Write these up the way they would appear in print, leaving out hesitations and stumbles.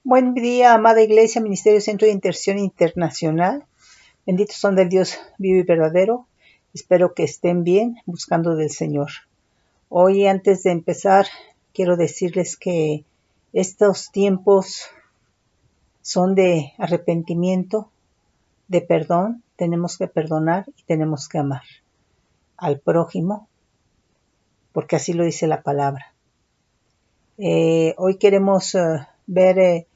Buen día, amada Iglesia, Ministerio Centro de Intercesión Internacional. Benditos son del Dios vivo y verdadero. Espero que estén bien buscando del Señor. Hoy, antes de empezar, quiero decirles que estos tiempos son de arrepentimiento, de perdón. Tenemos que perdonar y tenemos que amar al prójimo, porque así lo dice la palabra. Hoy queremos ver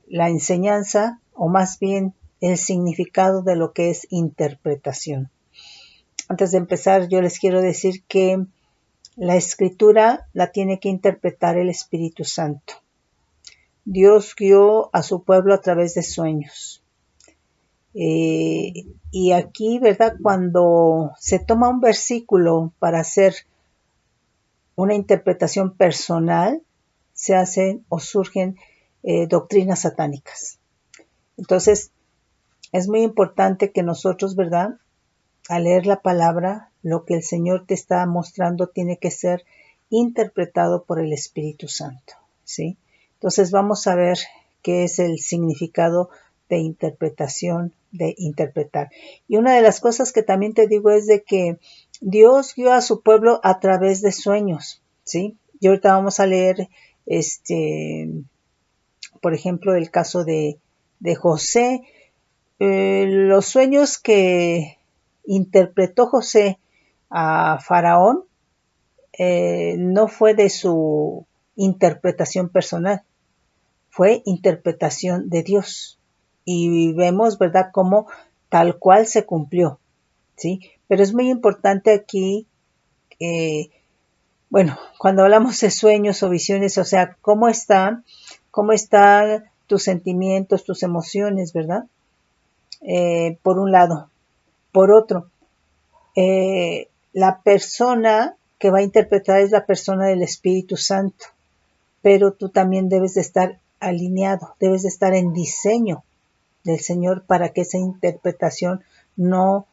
la enseñanza, o más bien el significado de lo que es interpretación. Antes de empezar, yo les quiero decir que la escritura la tiene que interpretar el Espíritu Santo. Dios guió a su pueblo a través de sueños. Y aquí, ¿verdad? Cuando se toma un versículo para hacer una interpretación personal, se hacen o surgen doctrinas satánicas. Entonces, es muy importante que nosotros, ¿verdad?, al leer la palabra, lo que el Señor te está mostrando tiene que ser interpretado por el Espíritu Santo, ¿sí? Entonces vamos a ver qué es el significado de interpretación, de interpretar. Y una de las cosas que también te digo es de que Dios guió a su pueblo a través de sueños, ¿sí? Y ahorita vamos a leer, por ejemplo, el caso de José. Los sueños que interpretó José a Faraón no fue de su interpretación personal, fue interpretación de Dios. Y vemos, ¿verdad?, cómo tal cual se cumplió, ¿sí? Pero es muy importante aquí, cuando hablamos de sueños o visiones, o sea, cómo están tus sentimientos, tus emociones, ¿verdad? Por un lado. Por otro, la persona que va a interpretar es la persona del Espíritu Santo, pero tú también debes de estar alineado, debes de estar en diseño del Señor para que esa interpretación no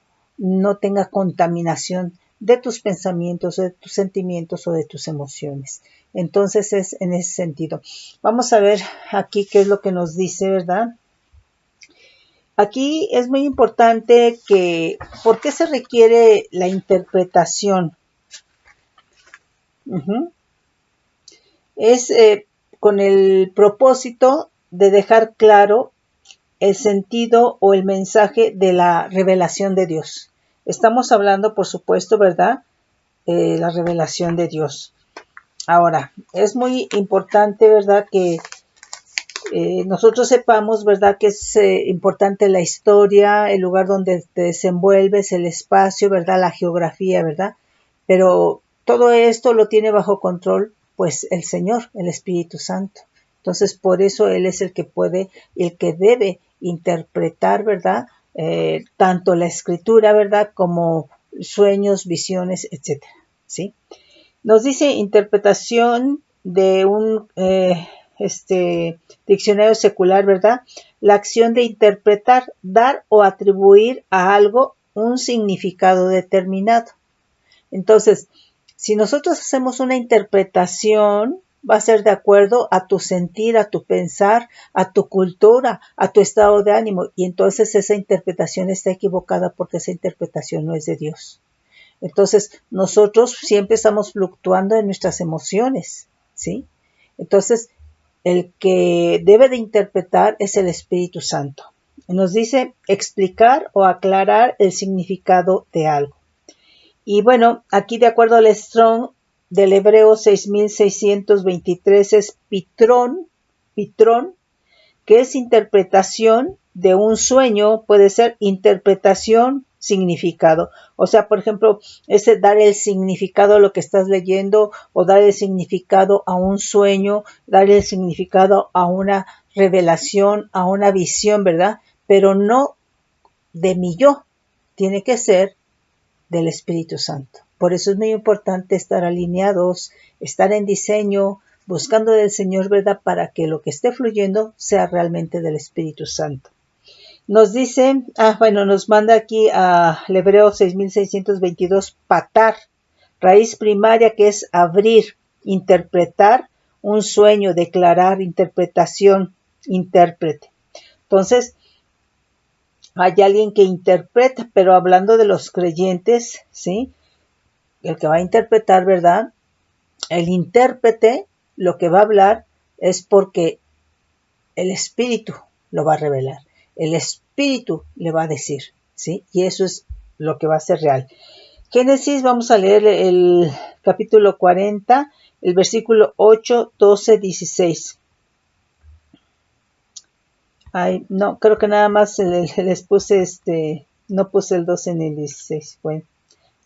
tenga contaminación de tus pensamientos, de tus sentimientos o de tus emociones. Entonces es en ese sentido. Vamos a ver aquí qué es lo que nos dice, ¿verdad? Aquí es muy importante que, ¿por qué se requiere la interpretación? Es con el propósito de dejar claro el sentido o el mensaje de la revelación de Dios. Estamos hablando, por supuesto, ¿verdad?, la revelación de Dios. Ahora, es muy importante, ¿verdad?, que nosotros sepamos, ¿verdad?, que es importante la historia, el lugar donde te desenvuelves, el espacio, ¿verdad?, la geografía, ¿verdad? Pero todo esto lo tiene bajo control, pues, el Señor, el Espíritu Santo. Entonces, por eso Él es el que puede, el que debe interpretar, ¿verdad?, tanto la Escritura, ¿verdad?, como sueños, visiones, etcétera, ¿sí? Nos dice interpretación de un diccionario secular, ¿verdad? La acción de interpretar, dar o atribuir a algo un significado determinado. Entonces, si nosotros hacemos una interpretación, va a ser de acuerdo a tu sentir, a tu pensar, a tu cultura, a tu estado de ánimo. Y entonces esa interpretación está equivocada porque esa interpretación no es de Dios. Entonces, nosotros siempre estamos fluctuando en nuestras emociones, ¿sí? Entonces, el que debe de interpretar es el Espíritu Santo. Nos dice explicar o aclarar el significado de algo. Y bueno, aquí de acuerdo al Strong del Hebreo 6623 es pitrón, que es interpretación de un sueño, puede ser interpretación, significado. O sea, por ejemplo, ese dar el significado a lo que estás leyendo o dar el significado a un sueño, dar el significado a una revelación, a una visión, ¿verdad? Pero no de mi yo, tiene que ser del Espíritu Santo. Por eso es muy importante estar alineados, estar en diseño, buscando del Señor, ¿verdad?, para que lo que esté fluyendo sea realmente del Espíritu Santo. Nos dice, nos manda aquí a Hebreo 6622, patar, raíz primaria que es abrir, interpretar un sueño, declarar, interpretación, intérprete. Entonces, hay alguien que interpreta, pero hablando de los creyentes, ¿sí? El que va a interpretar, ¿verdad? El intérprete lo que va a hablar es porque el Espíritu lo va a revelar. El Espíritu le va a decir, ¿sí? Y eso es lo que va a ser real. Génesis, vamos a leer el capítulo 40, el versículo 8, 12, 16. Ay, no, creo que nada más les puse no puse el 12 ni el 16. Bueno,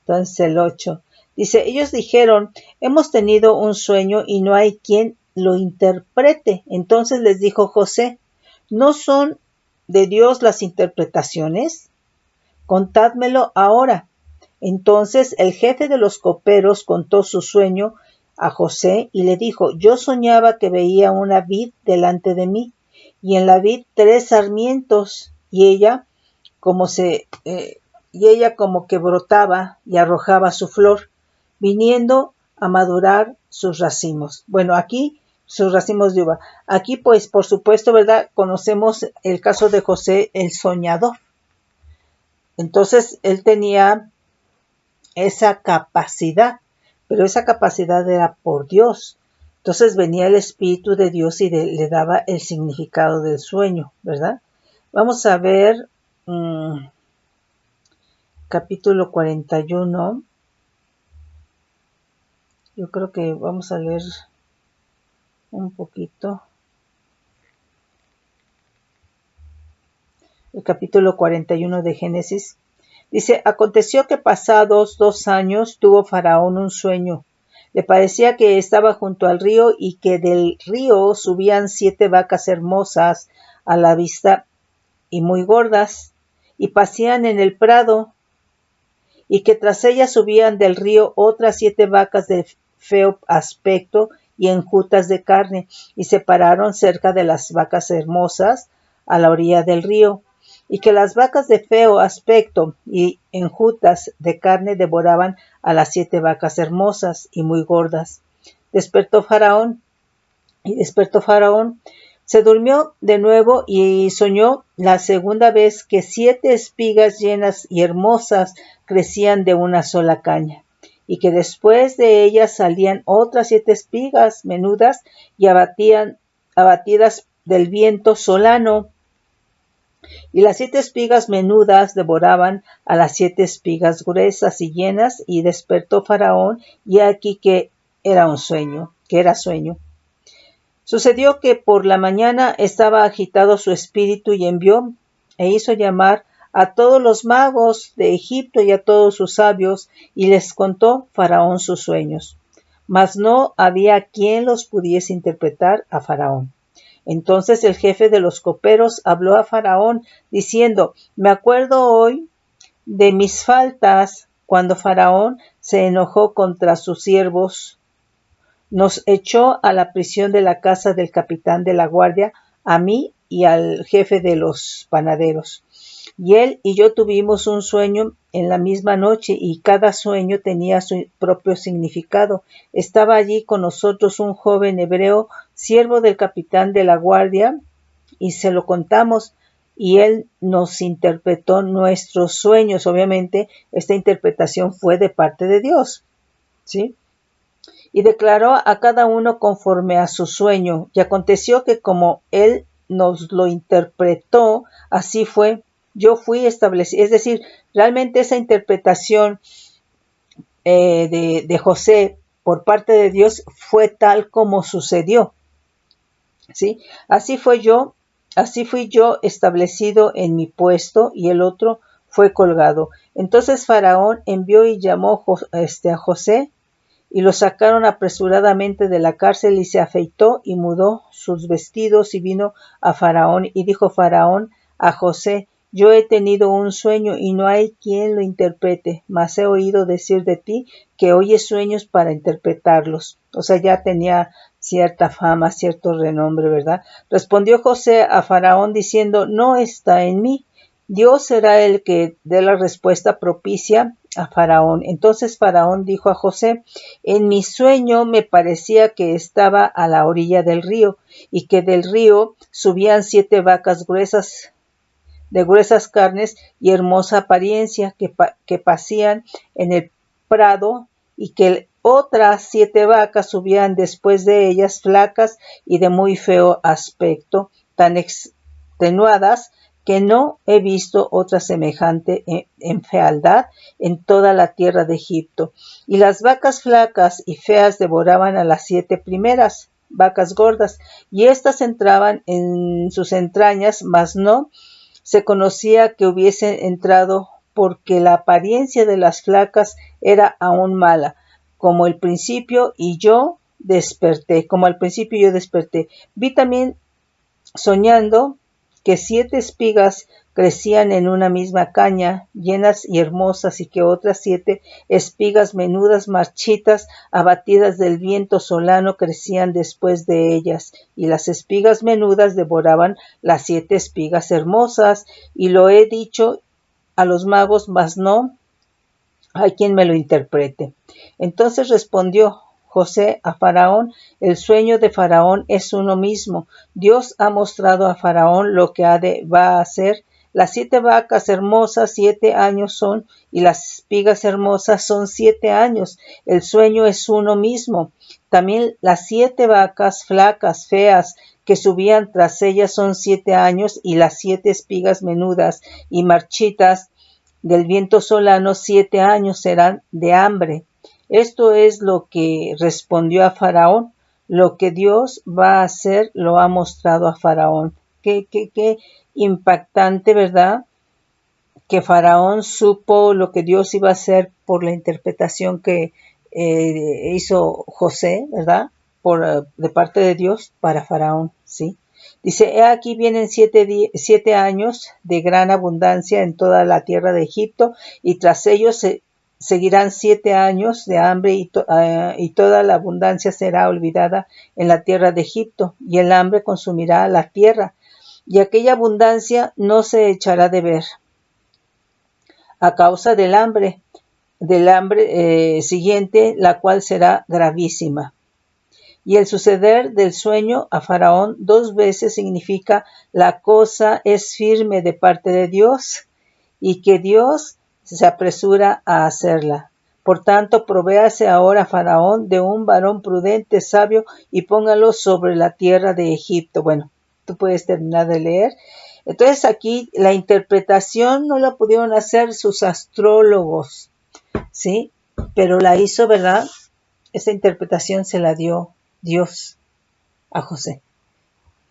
entonces el 8. Dice, ellos dijeron, hemos tenido un sueño y no hay quien lo interprete. Entonces les dijo José, ¿no son de Dios las interpretaciones? Contádmelo ahora. Entonces el jefe de los coperos contó su sueño a José y le dijo, yo soñaba que veía una vid delante de mí, y en la vid 3 sarmientos, y ella como que brotaba y arrojaba su flor, viniendo a madurar sus racimos. Bueno, aquí sus racimos de uva. Aquí, pues, por supuesto, ¿verdad? Conocemos el caso de José, el soñador. Entonces, él tenía esa capacidad, pero esa capacidad era por Dios. Entonces venía el Espíritu de Dios y le daba el significado del sueño, ¿verdad? Vamos a ver capítulo 41. Yo creo que vamos a leer un poquito. El capítulo 41 de Génesis. Dice, aconteció que pasados 2 años tuvo Faraón un sueño. Le parecía que estaba junto al río y que del río subían 7 vacas hermosas a la vista y muy gordas, y pasían en el prado, y que tras ellas subían del río otras 7 vacas de feo aspecto y enjutas de carne, y se pararon cerca de las vacas hermosas a la orilla del río, y que las vacas de feo aspecto y enjutas de carne devoraban a las 7 vacas hermosas y muy gordas. Despertó Faraón, se durmió de nuevo y soñó la segunda vez que 7 espigas llenas y hermosas crecían de una sola caña, y que después de ellas salían otras 7 espigas menudas y abatidas del viento solano, y las 7 espigas menudas devoraban a las 7 espigas gruesas y llenas, y despertó Faraón, y aquí que era sueño. Sucedió que por la mañana estaba agitado su espíritu y envió e hizo llamar a todos los magos de Egipto y a todos sus sabios, y les contó Faraón sus sueños. Mas no había quien los pudiese interpretar a Faraón. Entonces el jefe de los coperos habló a Faraón, diciendo, me acuerdo hoy de mis faltas, cuando Faraón se enojó contra sus siervos, nos echó a la prisión de la casa del capitán de la guardia, a mí y al jefe de los panaderos. Y él y yo tuvimos un sueño en la misma noche, y cada sueño tenía su propio significado. Estaba allí con nosotros un joven hebreo, siervo del capitán de la guardia, y se lo contamos, y él nos interpretó nuestros sueños. Obviamente, esta interpretación fue de parte de Dios, ¿sí? Y declaró a cada uno conforme a su sueño. Y aconteció que como él nos lo interpretó, así fue. Yo fui establecido. Es decir, realmente esa interpretación de José por parte de Dios fue tal como sucedió, ¿sí? Así fui yo establecido en mi puesto, y el otro fue colgado. Entonces Faraón envió y llamó a José, y lo sacaron apresuradamente de la cárcel, y se afeitó y mudó sus vestidos y vino a Faraón. Y dijo Faraón a José, yo he tenido un sueño y no hay quien lo interprete, mas he oído decir de ti que oyes sueños para interpretarlos. O sea, ya tenía cierta fama, cierto renombre, ¿verdad? Respondió José a Faraón diciendo, no está en mí. Dios será el que dé la respuesta propicia a Faraón. Entonces Faraón dijo a José: en mi sueño me parecía que estaba a la orilla del río, y que del río subían 7 vacas gruesas, de gruesas carnes y hermosa apariencia, que pasían en el prado, y que otras 7 vacas subían después de ellas, flacas y de muy feo aspecto, tan extenuadas que no he visto otra semejante en fealdad en toda la tierra de Egipto. Y las vacas flacas y feas devoraban a las 7 primeras vacas gordas, y éstas entraban en sus entrañas, mas no se conocía que hubiesen entrado, porque la apariencia de las flacas era aún mala, como al principio yo desperté. Vi también, soñando, que 7 espigas crecían en una misma caña, llenas y hermosas, y que otras 7 espigas menudas, marchitas, abatidas del viento solano, crecían después de ellas, y las espigas menudas devoraban las 7 espigas hermosas. Y lo he dicho a los magos, mas no hay quien me lo interprete. Entonces respondió José a Faraón: el sueño de Faraón es uno mismo. Dios ha mostrado a Faraón lo que va a hacer. Las 7 vacas hermosas 7 años son, y las espigas hermosas son 7 años. El sueño es uno mismo. También las 7 vacas flacas, feas, que subían tras ellas son 7 años, y las 7 espigas menudas y marchitas del viento solano 7 años serán de hambre. Esto es lo que respondió a Faraón. Lo que Dios va a hacer lo ha mostrado a Faraón. Qué impactante, ¿verdad? Que Faraón supo lo que Dios iba a hacer por la interpretación que hizo José, ¿verdad? De parte de Dios para Faraón, ¿sí? Dice: he aquí vienen 7 años de gran abundancia en toda la tierra de Egipto, y tras ellos seguirán 7 años de hambre, y toda la abundancia será olvidada en la tierra de Egipto, y el hambre consumirá la tierra, y aquella abundancia no se echará de ver a causa del hambre siguiente, la cual será gravísima. Y el suceder del sueño a Faraón 2 veces significa: la cosa es firme de parte de Dios, y que Dios se apresura a hacerla. Por tanto, provéase ahora Faraón de un varón prudente, sabio, y póngalo sobre la tierra de Egipto. Bueno, tú puedes terminar de leer. Entonces aquí la interpretación no la pudieron hacer sus astrólogos, ¿sí? Pero la hizo, ¿verdad? Esa interpretación se la dio Dios a José.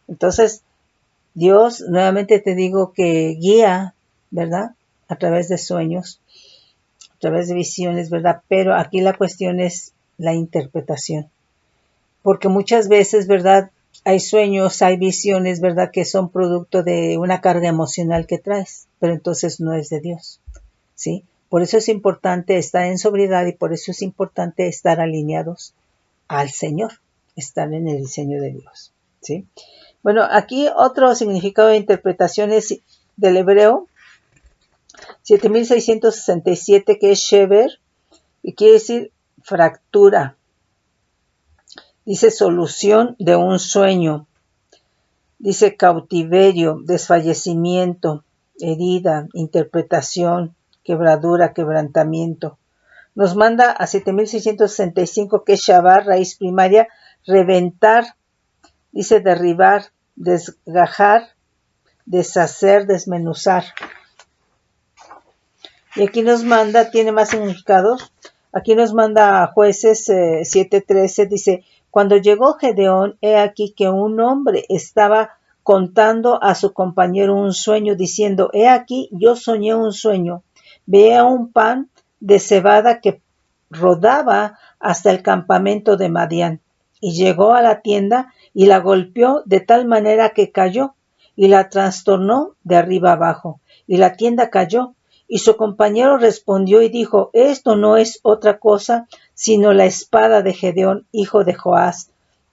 Entonces, Dios, nuevamente te digo, que guía, ¿verdad? A través de sueños, a través de visiones, ¿verdad? Pero aquí la cuestión es la interpretación. Porque muchas veces, ¿verdad? Hay sueños, hay visiones, ¿verdad? Que son producto de una carga emocional que traes, pero entonces no es de Dios, ¿sí? Por eso es importante estar en sobriedad, y por eso es importante estar alineados al Señor, estar en el diseño de Dios, ¿sí? Bueno, aquí otro significado de interpretaciones del hebreo 7667, que es shever, y quiere decir fractura. Dice solución de un sueño. Dice cautiverio, desfallecimiento, herida, interpretación, quebradura, quebrantamiento. Nos manda a 7665, que es shavar, raíz primaria, reventar. Dice derribar, desgajar, deshacer, desmenuzar. Y aquí nos manda, tiene más significados. Aquí nos manda a Jueces 7:13, dice: cuando llegó Gedeón, he aquí que un hombre estaba contando a su compañero un sueño, diciendo: he aquí, yo soñé un sueño. Veía un pan de cebada que rodaba hasta el campamento de Madián, y llegó a la tienda y la golpeó de tal manera que cayó, y la trastornó de arriba abajo, y la tienda cayó. Y su compañero respondió y dijo: esto no es otra cosa sino la espada de Gedeón, hijo de Joás,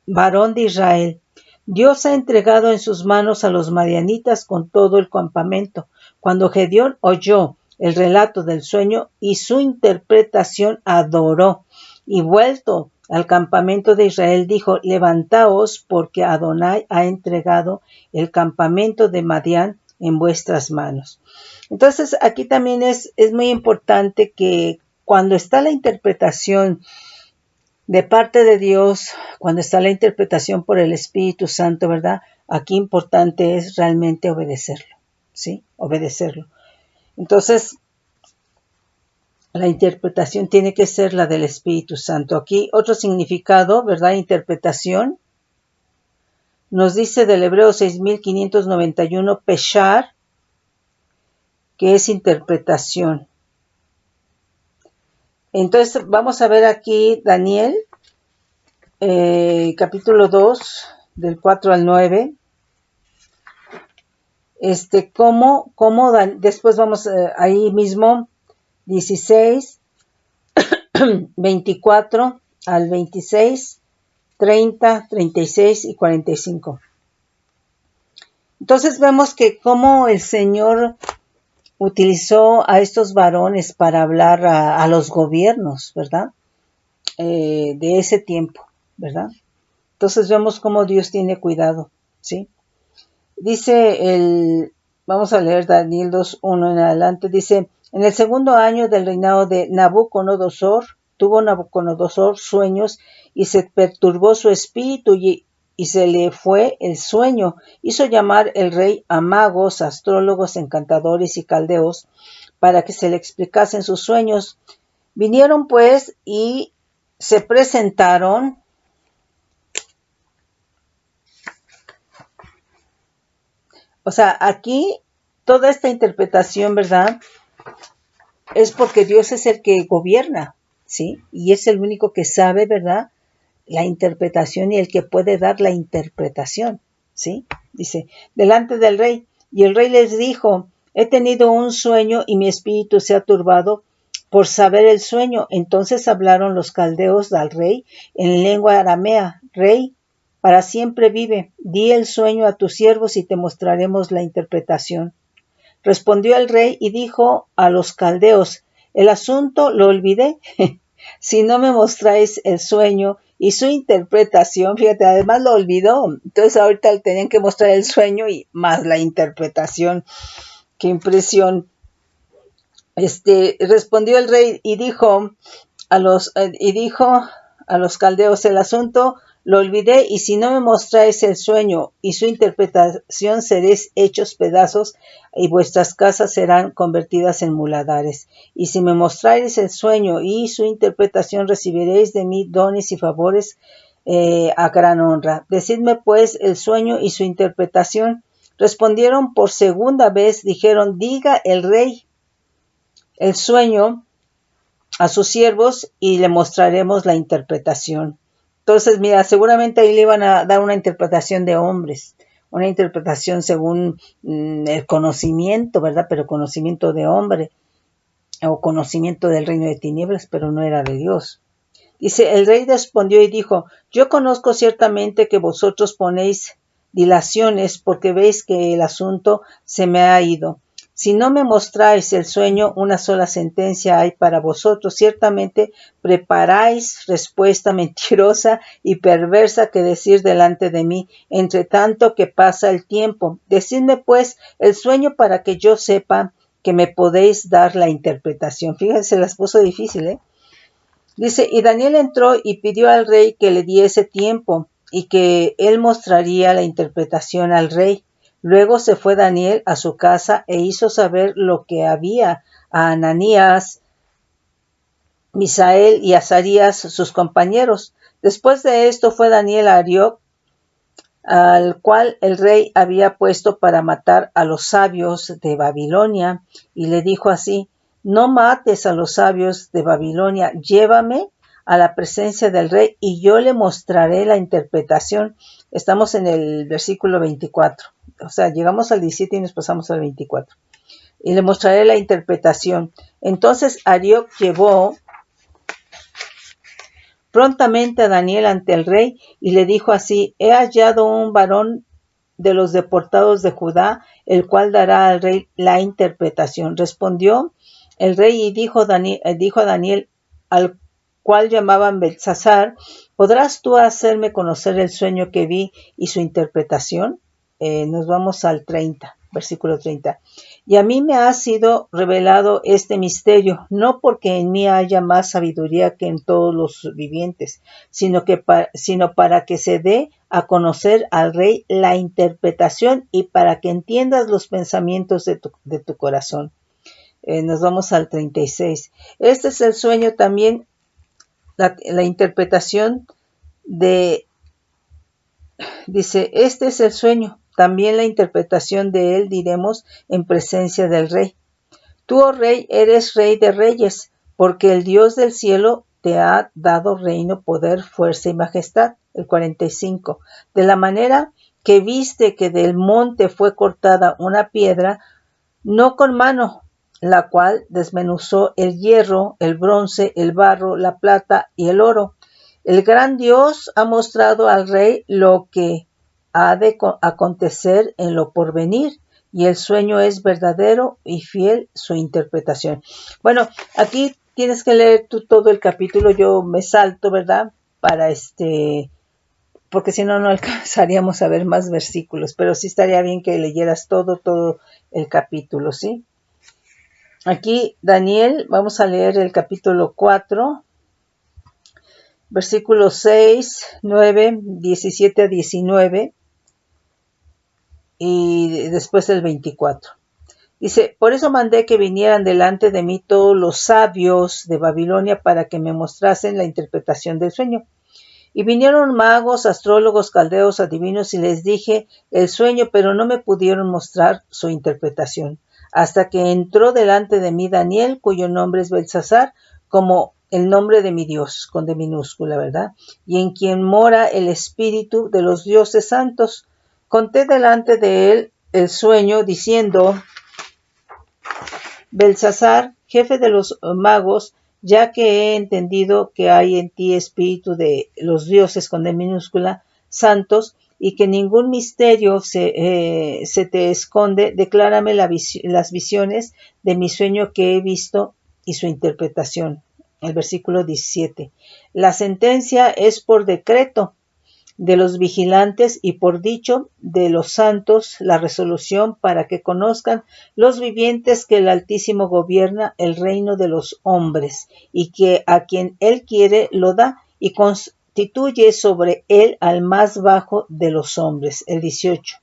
varón de Israel. Dios ha entregado en sus manos a los madianitas con todo el campamento. Cuando Gedeón oyó el relato del sueño y su interpretación, adoró. Y vuelto al campamento de Israel, dijo: levantaos, porque Adonai ha entregado el campamento de Madián en vuestras manos. Entonces, aquí también es muy importante que cuando está la interpretación de parte de Dios, cuando está la interpretación por el Espíritu Santo, ¿verdad? Aquí importante es realmente obedecerlo, ¿sí? Obedecerlo. Entonces, la interpretación tiene que ser la del Espíritu Santo. Aquí otro significado, ¿verdad? Interpretación. Nos dice del Hebreo 6591, peshar, que es interpretación. Entonces, vamos a ver aquí Daniel, capítulo 2, del 4 al 9. Después vamos ahí mismo, 16, 24 al 26, 30, 36 y 45. Entonces vemos que cómo el Señor utilizó a estos varones para hablar a los gobiernos, ¿verdad? De ese tiempo, ¿verdad? Entonces vemos cómo Dios tiene cuidado, ¿sí? Dice vamos a leer Daniel 2:1 en adelante, dice: en el segundo año del reinado de Nabucodonosor, tuvo Nabucodonosor sueños y se perturbó su espíritu y se le fue el sueño. Hizo llamar el rey a magos, astrólogos, encantadores y caldeos para que se le explicasen sus sueños. Vinieron pues y se presentaron O sea, aquí toda esta interpretación, ¿verdad? Es porque Dios es el que gobierna, ¿sí? Y es el único que sabe, ¿verdad? La interpretación y el que puede dar la interpretación, ¿sí? Dice, delante del rey. Y el rey les dijo: he tenido un sueño y mi espíritu se ha turbado por saber el sueño. Entonces hablaron los caldeos al rey en lengua aramea: rey, para siempre vive, di el sueño a tus siervos y te mostraremos la interpretación. Respondió el rey y dijo a los caldeos: el asunto lo olvidé. Si no me mostráis el sueño y su interpretación, fíjate, además lo olvidó. Entonces ahorita le tenían que mostrar el sueño y más la interpretación. Qué impresión. Respondió el rey y dijo a los caldeos: el asunto lo olvidé, y si no me mostráis el sueño y su interpretación, seréis hechos pedazos y vuestras casas serán convertidas en muladares. Y si me mostráis el sueño y su interpretación, recibiréis de mí dones y favores a gran honra. Decidme pues el sueño y su interpretación. Respondieron por segunda vez, dijeron: diga el rey el sueño a sus siervos y le mostraremos la interpretación. Entonces, mira, seguramente ahí le iban a dar una interpretación de hombres, una interpretación según el conocimiento, ¿verdad? Pero conocimiento de hombre, o conocimiento del reino de tinieblas, pero no era de Dios. Dice, el rey respondió y dijo: yo conozco ciertamente que vosotros ponéis dilaciones porque veis que el asunto se me ha ido. Si no me mostráis el sueño, una sola sentencia hay para vosotros. Ciertamente preparáis respuesta mentirosa y perversa que decir delante de mí, entre tanto que pasa el tiempo. Decidme pues el sueño para que yo sepa que me podéis dar la interpretación. Fíjense, las puso difícil, ¿eh? Dice, y Daniel entró y pidió al rey que le diese tiempo y que él mostraría la interpretación al rey. Luego se fue Daniel a su casa e hizo saber lo que había a Ananías, Misael y Azarías, sus compañeros. Después de esto fue Daniel a Arioc, al cual el rey había puesto para matar a los sabios de Babilonia, y le dijo así: no mates a los sabios de Babilonia, llévame a la presencia del rey y yo le mostraré la interpretación. Estamos en el versículo 24, o sea, llegamos al 17 y nos pasamos al 24. Y le mostraré la interpretación. Entonces Arioc llevó prontamente a Daniel ante el rey y le dijo así: he hallado un varón de los deportados de Judá, el cual dará al rey la interpretación. Respondió el rey y dijo a Daniel, al cual llamaban Beltsasar, ¿podrás tú hacerme conocer el sueño que vi y su interpretación? Nos vamos al 30, versículo 30. Y a mí me ha sido revelado este misterio, no porque en mí haya más sabiduría que en todos los vivientes, sino para que se dé a conocer al rey la interpretación y para que entiendas los pensamientos de tu corazón. Nos vamos al 36. Este es el sueño también, la interpretación dice, este es el sueño, también la interpretación de él diremos en presencia del rey. Tú, oh rey, eres rey de reyes, porque el Dios del cielo te ha dado reino, poder, fuerza y majestad. El 45. De la manera que viste que del monte fue cortada una piedra, no con mano, la cual desmenuzó el hierro, el bronce, el barro, la plata y el oro. El gran Dios ha mostrado al rey lo que ha de acontecer en lo porvenir, y el sueño es verdadero y fiel su interpretación. Bueno, aquí tienes que leer tú todo el capítulo, yo me salto, ¿verdad? Para porque si no, no alcanzaríamos a ver más versículos, pero sí estaría bien que leyeras todo el capítulo, ¿sí? Aquí, Daniel, vamos a leer el capítulo 4, versículos 6, 9, 17 a 19 y después el 24. Dice, por eso mandé que vinieran delante de mí todos los sabios de Babilonia para que me mostrasen la interpretación del sueño. Y vinieron magos, astrólogos, caldeos, adivinos, y les dije el sueño, pero no me pudieron mostrar su interpretación. Hasta que entró delante de mí Daniel, cuyo nombre es Beltsasar, como el nombre de mi Dios, con D minúscula, ¿verdad? Y en quien mora el espíritu de los dioses santos. Conté delante de él el sueño, diciendo, Beltsasar, jefe de los magos, ya que he entendido que hay en ti espíritu de los dioses con D minúscula, santos, y que ningún misterio se te esconde, declárame las visiones de mi sueño que he visto y su interpretación. El versículo 17. La sentencia es por decreto de los vigilantes y por dicho de los santos la resolución para que conozcan los vivientes que el Altísimo gobierna el reino de los hombres y que a quien él quiere lo da y constituye sobre él al más bajo de los hombres. El 18.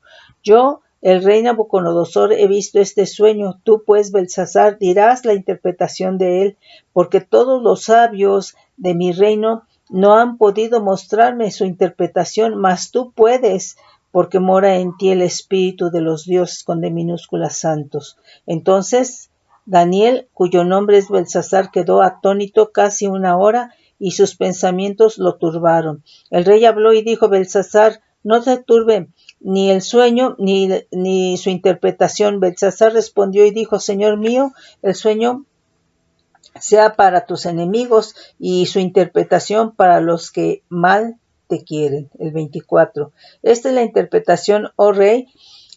Yo, el rey Nabucodonosor, he visto este sueño. Tú, pues, Beltsasar, dirás la interpretación de él, porque todos los sabios de mi reino no han podido mostrarme su interpretación, mas tú puedes, porque mora en ti el espíritu de los dioses con D minúsculas santos. Entonces Daniel, cuyo nombre es Beltsasar, quedó atónito casi una hora, y sus pensamientos lo turbaron. El rey habló y dijo, Beltsasar, no te turbe ni el sueño ni su interpretación. Beltsasar respondió y dijo, Señor mío, el sueño sea para tus enemigos y su interpretación para los que mal te quieren. El 24. Esta es la interpretación, oh rey,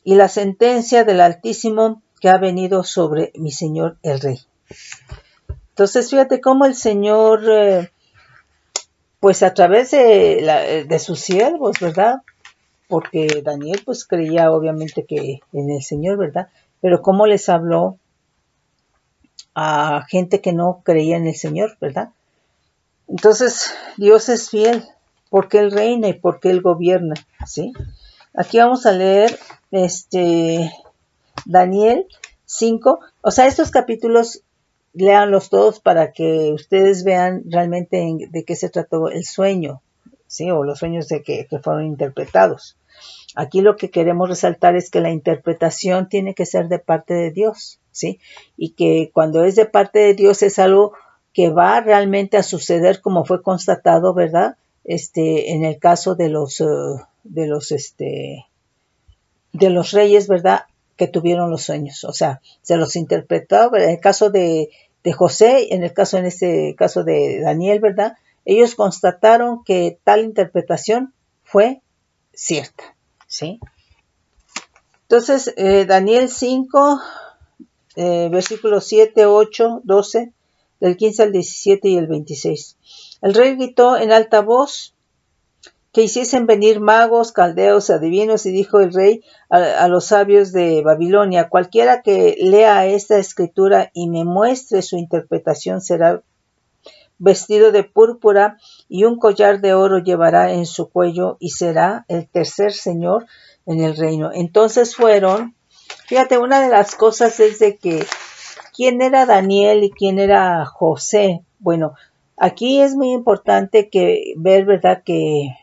y la sentencia del Altísimo que ha venido sobre mi señor el rey. Entonces, fíjate cómo el Señor, pues a través de sus siervos, ¿verdad? Porque Daniel pues creía obviamente que en el Señor, ¿verdad? Pero cómo les habló a gente que no creía en el Señor, ¿verdad? Entonces, Dios es fiel porque Él reina y porque Él gobierna, ¿sí? Aquí vamos a leer Daniel 5. O sea, estos capítulos, léanlos todos para que ustedes vean realmente de qué se trató el sueño, ¿sí? O los sueños que fueron interpretados. Aquí lo que queremos resaltar es que la interpretación tiene que ser de parte de Dios, ¿sí? Y que cuando es de parte de Dios es algo que va realmente a suceder como fue constatado, ¿verdad? En el caso de los reyes, ¿verdad? Que tuvieron los sueños, o sea, se los interpretó, ¿verdad? En el caso de José, en este caso de Daniel, ¿verdad? Ellos constataron que tal interpretación fue cierta, ¿sí? Entonces, Daniel 5, versículos 7, 8, 12, del 15 al 17 y el 26. El rey gritó en alta voz que hiciesen venir magos, caldeos, adivinos, y dijo el rey a los sabios de Babilonia: cualquiera que lea esta escritura y me muestre su interpretación será vestido de púrpura y un collar de oro llevará en su cuello y será el tercer señor en el reino. Entonces fueron, fíjate, una de las cosas es de que quién era Daniel y quién era José. Bueno, aquí es muy importante que ver, ¿verdad?, que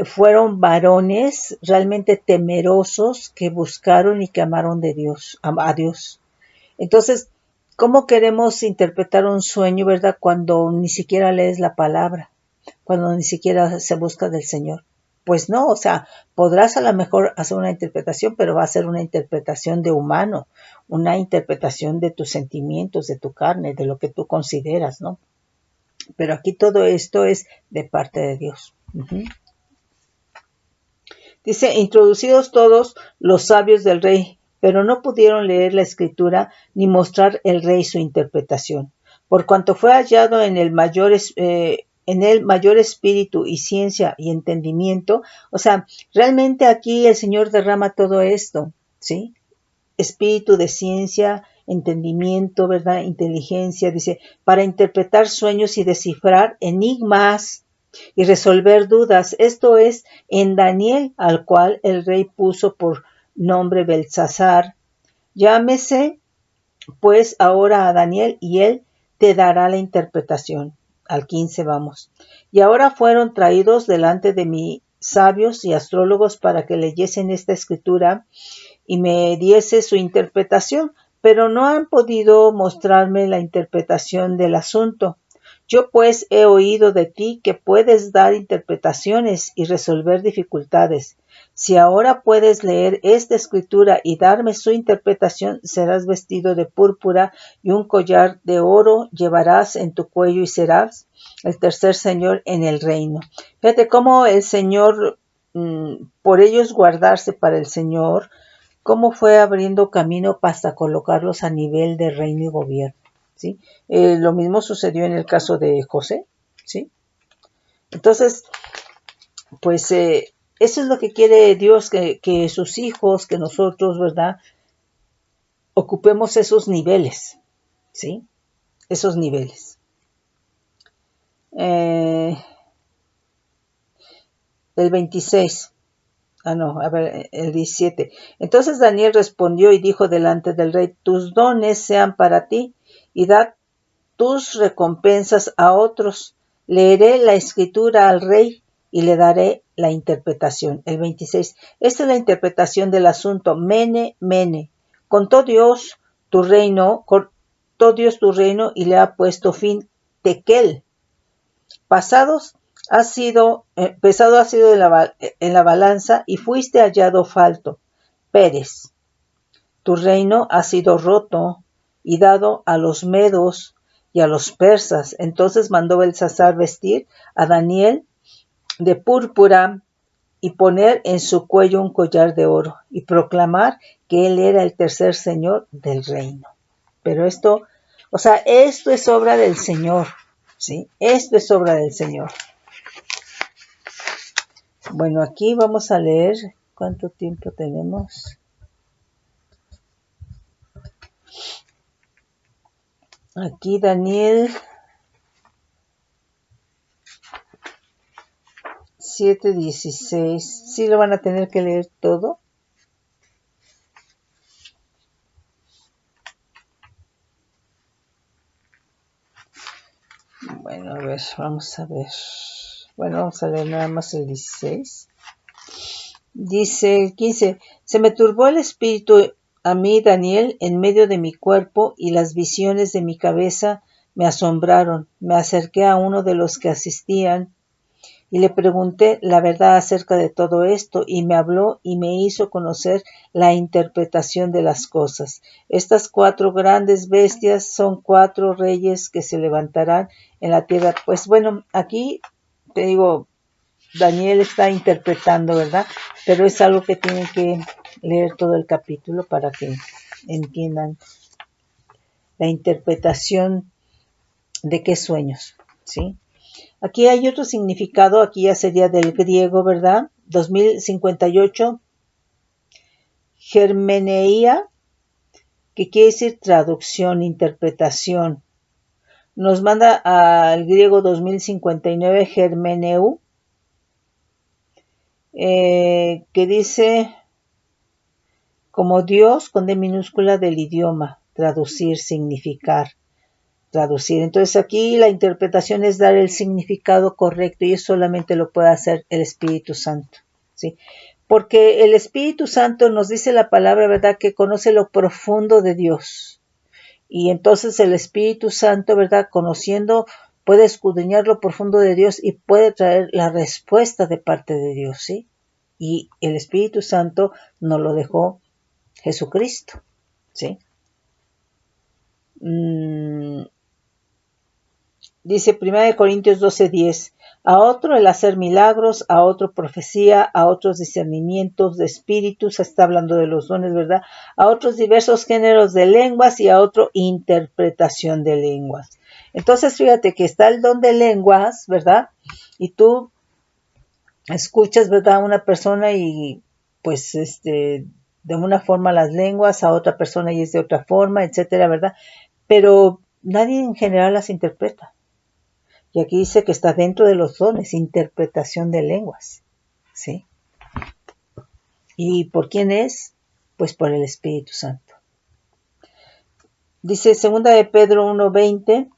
fueron varones realmente temerosos que buscaron y que amaron a Dios. Entonces, ¿cómo queremos interpretar un sueño, verdad, cuando ni siquiera lees la palabra, cuando ni siquiera se busca del Señor? Pues no, o sea, podrás a lo mejor hacer una interpretación, pero va a ser una interpretación de humano, una interpretación de tus sentimientos, de tu carne, de lo que tú consideras, ¿no? Pero aquí todo esto es de parte de Dios. Dice, introducidos todos los sabios del rey, pero no pudieron leer la escritura ni mostrar el rey su interpretación, por cuanto fue hallado en él mayor espíritu y ciencia y entendimiento. O sea, realmente aquí el Señor derrama todo esto, ¿sí? Espíritu de ciencia, entendimiento, ¿verdad? Inteligencia, dice, para interpretar sueños y descifrar enigmas y resolver dudas. Esto es en Daniel, al cual el rey puso por nombre Belsasar. Llámese pues ahora a Daniel y él te dará la interpretación. Al 15 vamos. Y ahora fueron traídos delante de mí sabios y astrólogos para que leyesen esta escritura y me diese su interpretación, pero no han podido mostrarme la interpretación del asunto. Yo pues he oído de ti que puedes dar interpretaciones y resolver dificultades. Si ahora puedes leer esta escritura y darme su interpretación, serás vestido de púrpura y un collar de oro llevarás en tu cuello y serás el tercer señor en el reino. Fíjate cómo el Señor, por ellos guardarse para el Señor, cómo fue abriendo camino hasta colocarlos a nivel de reino y gobierno, ¿sí? Lo mismo sucedió en el caso de José, ¿sí? Entonces, pues eso es lo que quiere Dios, que sus hijos, que nosotros, ¿verdad?, ocupemos esos niveles, ¿sí? Esos niveles. El 26. El 17. Entonces Daniel respondió y dijo delante del rey: tus dones sean para ti y da tus recompensas a otros. Leeré la escritura al rey y le daré la interpretación. El 26. Esta es la interpretación del asunto. Mene, mene. Contó Dios tu reino y le ha puesto fin. Tekel. Pesado ha sido en la balanza y fuiste hallado falto. Pérez. Tu reino ha sido roto y dado a los medos y a los persas. Entonces mandó Belsasar vestir a Daniel de púrpura y poner en su cuello un collar de oro y proclamar que él era el tercer señor del reino. Pero esto es obra del Señor, ¿sí? Esto es obra del Señor. Bueno, aquí vamos a leer. ¿Cuánto tiempo tenemos? Aquí Daniel 7:16. ¿Sí lo van a tener que leer todo? Bueno, a ver, vamos a ver. Bueno, vamos a leer nada más el 16. Dice el 15. Se me turbó el espíritu a mí, Daniel, en medio de mi cuerpo, y las visiones de mi cabeza me asombraron. Me acerqué a uno de los que asistían y le pregunté la verdad acerca de todo esto, y me habló y me hizo conocer la interpretación de las cosas. Estas 4 grandes bestias son 4 reyes que se levantarán en la tierra. Pues bueno, aquí te digo, Daniel está interpretando, ¿verdad? pero es algo que tienen que leer todo el capítulo para que entiendan la interpretación de qué sueños, ¿sí? Aquí hay otro significado, aquí ya sería del griego, ¿verdad? 2058, germeneia, que quiere decir traducción, interpretación. Nos manda al griego 2059, germeneu, que dice como Dios con D minúscula del idioma, traducir, significar, traducir. Entonces aquí la interpretación es dar el significado correcto y eso solamente lo puede hacer el Espíritu Santo, ¿sí? Porque el Espíritu Santo nos dice la palabra, ¿verdad?, que conoce lo profundo de Dios. Y entonces el Espíritu Santo, ¿verdad?, conociendo, puede escudriñar lo profundo de Dios y puede traer la respuesta de parte de Dios, ¿sí? Y el Espíritu Santo nos lo dejó Jesucristo, ¿sí? Dice 1 Corintios 12:10, a otro el hacer milagros, a otro profecía, a otros discernimientos de espíritus, está hablando de los dones, ¿verdad? A otros diversos géneros de lenguas y a otro interpretación de lenguas. Entonces fíjate que está el don de lenguas, ¿verdad? Y tú escuchas, ¿verdad?, a una persona y pues de una forma las lenguas, a otra persona y es de otra forma, etcétera, ¿verdad? Pero nadie en general las interpreta. Y aquí dice que está dentro de los dones, interpretación de lenguas, ¿sí? ¿Y por quién es? Pues por el Espíritu Santo. Dice 2 de Pedro 1:20,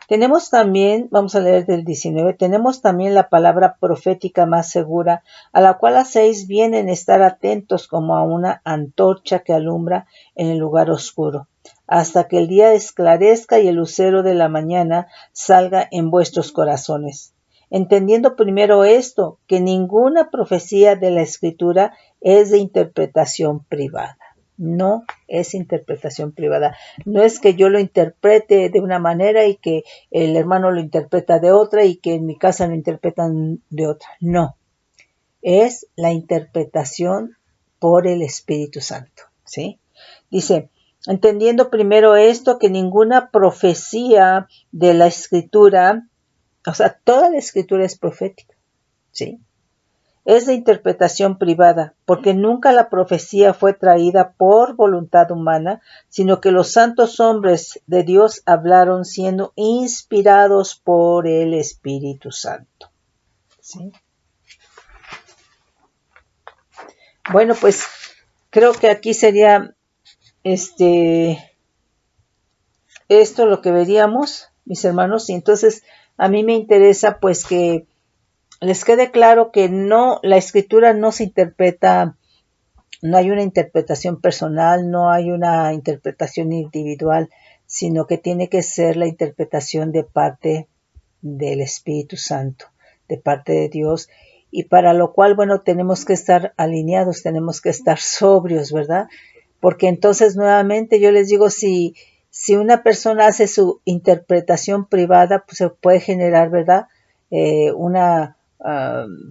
tenemos también, vamos a leer del 19, tenemos también la palabra profética más segura, a la cual hacéis bien en estar atentos como a una antorcha que alumbra en el lugar oscuro, hasta que el día esclarezca y el lucero de la mañana salga en vuestros corazones. Entendiendo primero esto, que ninguna profecía de la Escritura es de interpretación privada. No es interpretación privada. No es que yo lo interprete de una manera y que el hermano lo interpreta de otra y que en mi casa lo interpretan de otra. No. Es la interpretación por el Espíritu Santo, ¿sí? Dice, entendiendo primero esto, que ninguna profecía de la Escritura, o sea, toda la Escritura es profética, ¿sí? Es de interpretación privada, porque nunca la profecía fue traída por voluntad humana, sino que los santos hombres de Dios hablaron siendo inspirados por el Espíritu Santo, ¿sí? Bueno, pues creo que aquí sería esto lo que veríamos, mis hermanos, y entonces a mí me interesa pues que les quede claro que no, la Escritura no se interpreta, no hay una interpretación personal, no hay una interpretación individual, sino que tiene que ser la interpretación de parte del Espíritu Santo, de parte de Dios, y para lo cual, bueno, tenemos que estar alineados, tenemos que estar sobrios, ¿verdad? Porque entonces nuevamente yo les digo, si una persona hace su interpretación privada, pues se puede generar, ¿verdad?, una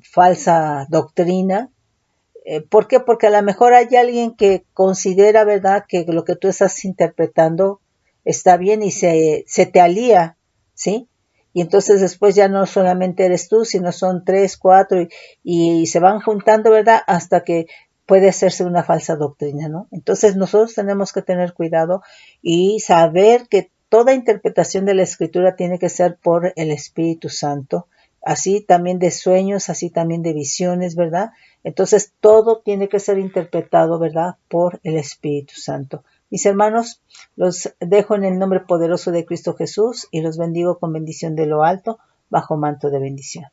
falsa doctrina. ¿Por qué? Porque a lo mejor hay alguien que considera, ¿verdad?, que lo que tú estás interpretando está bien y se te alía, ¿sí? Y entonces después ya no solamente eres tú, sino son 3, 4 y se van juntando, ¿verdad?, hasta que puede hacerse una falsa doctrina, ¿no? Entonces nosotros tenemos que tener cuidado y saber que toda interpretación de la Escritura tiene que ser por el Espíritu Santo, así también de sueños, así también de visiones, ¿verdad? Entonces todo tiene que ser interpretado, ¿verdad?, por el Espíritu Santo. Mis hermanos, los dejo en el nombre poderoso de Cristo Jesús y los bendigo con bendición de lo alto, bajo manto de bendición.